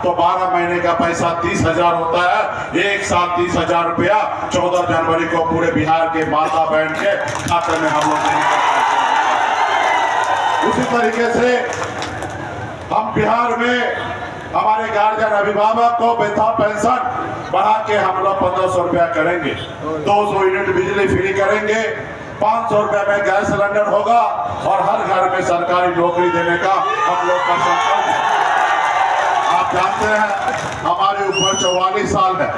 तो 12 महीने का पैसा 30,000 होता है। एक साल 30,000 रुपया 14 जनवरी को पूरे बिहार के माता बहन के खाते में हम लोग नहीं कर पाते। उसी तरीके से हम बिहार में हमारे गार्जियन अभिभावक को वृद्धा पेंशन बढ़ा के हम लोग 1500 रुपया करेंगे, 200 यूनिट बिजली फ्री करेंगे, 500 रुपये में गैस सिलेंडर होगा और हर घर में सरकारी नौकरी देने का हम लोग का संकल्प है। आप जानते हैं हमारे ऊपर 44 साल है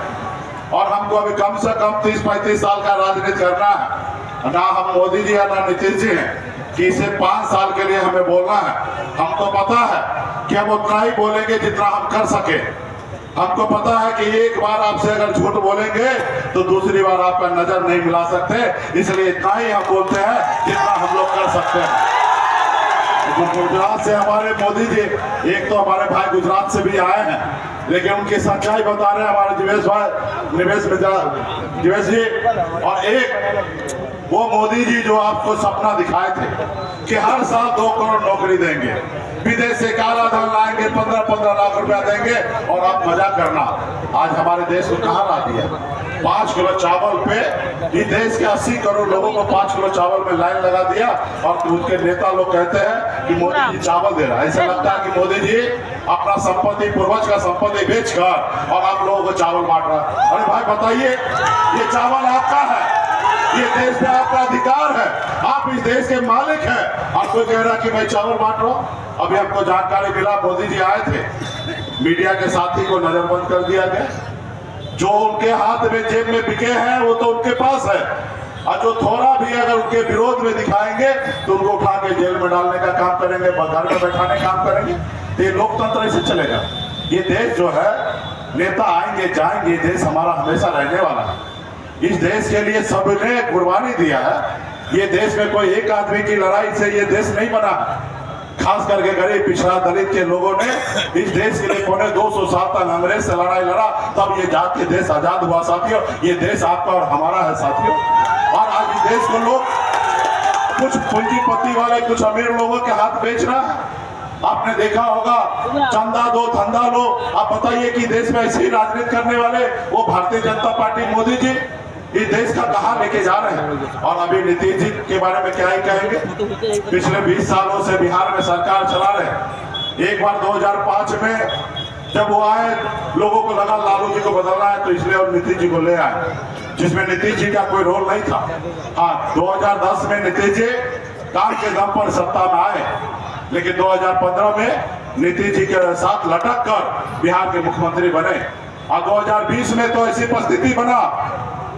और हमको अभी कम से कम 30-35 साल का राजनीति करना है। ना हम मोदी जी या ना नीतीश जी हैं कि इसे 5 साल के लिए हमें बोलना है। हमको पता है कि हम उतना ही बोलेंगे जितना हम कर सके। हमको पता है कि एक बार आपसे अगर झूठ बोलेंगे तो दूसरी बार आपका नजर नहीं मिला सकते, इसलिए इतना ही हम बोलते हैं जितना हम लोग कर सकते हैं। गुजरात से हमारे मोदी जी, एक तो हमारे भाई गुजरात से भी आए हैं, लेकिन उनकी सच्चाई बता रहे हैं हमारे जीवेश जी। और एक वो मोदी जी जो आपको सपना दिखाए थे कि हर साल 2 करोड़ नौकरी देंगे, विदेश से काला धन लाएंगे, 15-15 लाख रुपया देंगे और आप मजा करना। आज हमारे देश को कहाँ ला दिया? 5 किलो चावल पे इस देश के 80 करोड़ लोगों को 5 किलो चावल में लाइन लगा दिया और उनके नेता लोग कहते हैं कि मोदी जी चावल दे रहा है। ऐसा लगता है कि मोदी जी अपना संपत्ति, पूर्वज का संपत्ति बेचकर और आप लोगों को चावल बांट रहा है। अरे भाई बताइए, ये चावल आपका है, ये देश में आपका अधिकार है, आप इस देश के मालिक हैं। आपको कह रहा कि मैं चावल बांट रहा हूँ। अभी आपको जानकारी मिला, मोदी जी आए थे, मीडिया के साथी को नजरबंद कर दिया गया। जो उनके हाथ में जेब में बिके हैं वो तो उनके पास है, और जो थोड़ा भी अगर उनके विरोध में दिखाएंगे तो उनको उठा के जेल में डालने का काम करेंगे, घर में बैठाने का काम करेंगे। तो ये लोकतंत्र ऐसे चलेगा? ये देश जो है, नेता आएंगे जाएंगे, देश हमारा हमेशा रहने वाला है। इस देश के लिए सबने कुर्बानी दिया है। ये देश में कोई एक आदमी की लड़ाई से ये देश नहीं बना। खास करके गरीब पिछड़ा दलित के लोगों ने इस देश के लिए 250 साल तक अंग्रेज से लड़ाई लड़ा, तब ये जाके देश आजाद हुआ साथियों। ये देश आपका और हमारा है साथियों। और आज इस देश को लोग कुछ पूंजीपति वाले, कुछ अमीर लोगों के हाथ बेच रहा है। आपने देखा होगा, चंदा दो धंधा लो। आप बताइए कि देश में ऐसी राजनीति करने वाले वो भारतीय जनता पार्टी, मोदी जी इस देश का कहाँ लेके जा रहे हैं। और अभी नीतीश जी के बारे में क्या ही कहेंगे? पिछले 20 सालों से बिहार में सरकार चला रहे हैं। एक बार 2005 में जब वो आए, लोगों को लगा लालू जी को बदलना है, तो इसलिए और नीतीश जी को ले आए, जिसमें नीतीश जी का कोई रोल नहीं था। हाँ, 2010 में नीतीश जी काम के दम पर सत्ता में आए, लेकिन 2015 में नीतीश जी के साथ लटक कर बिहार के मुख्यमंत्री बने। और 2020 में तो ऐसी परिस्थिति बना,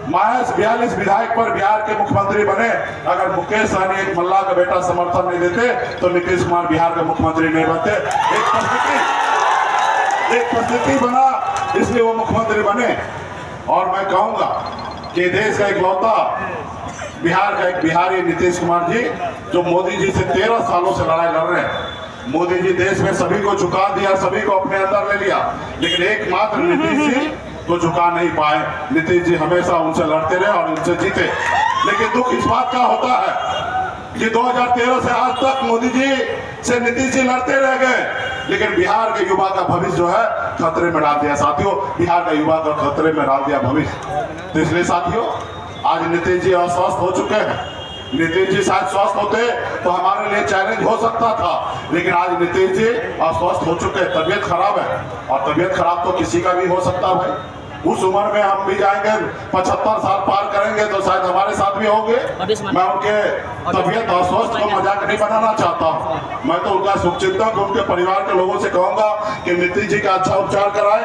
महज 42 विधायक पर बिहार के मुख्यमंत्री बने। अगर मुकेश सहनी, एक मल्ला का बेटा, समर्थन नहीं देते तो नीतीश कुमार बिहार के मुख्यमंत्री नहीं बनते। एक परिस्थिति बना, इसलिए वो मुख्यमंत्री बने। और मैं कहूंगा कि देश का इकलौता बिहार का एक बिहारी नीतीश कुमार जी, जो मोदी जी से 13 सालों से लड़ाई लड़ रहे हैं। मोदी जी देश में सभी को झुका दिया, सभी को अपने अंदर ले लिया, लेकिन एकमात्र नीतीश जी तो झुका नहीं पाए। नीतीश जी हमेशा उनसे लड़ते रहे और उनसे जीते। लेकिन दुख इस बात का होता है कि 2013 से आज तक मोदी जी से नीतीश जी लड़ते रह गए, लेकिन बिहार के युवा का भविष्य जो है खतरे में डाल दिया साथियों। बिहार का युवा का खतरे में डाल दिया भविष्य। तो इसलिए साथियों, आज नीतीश जी अस्वस्थ हो चुके हैं। नीतीश जी शायद स्वस्थ होते तो हमारे लिए चैलेंज हो सकता था, लेकिन आज नीतीश जी अस्वस्थ हो चुके हैं। तबियत खराब है, और तबियत खराब तो किसी का भी हो सकता है भाई। उस उम्र में हम भी जाएंगे, 75 साल पार करेंगे तो शायद हमारे साथ भी होंगे। मैं उनके तबियत अस्वस्थ को मजाक नहीं बनाना चाहता हूँ। मैं तो उनका शुभचिंतक, उनके परिवार के लोगों से कहूंगा कि नीतीश जी का अच्छा उपचार कराए।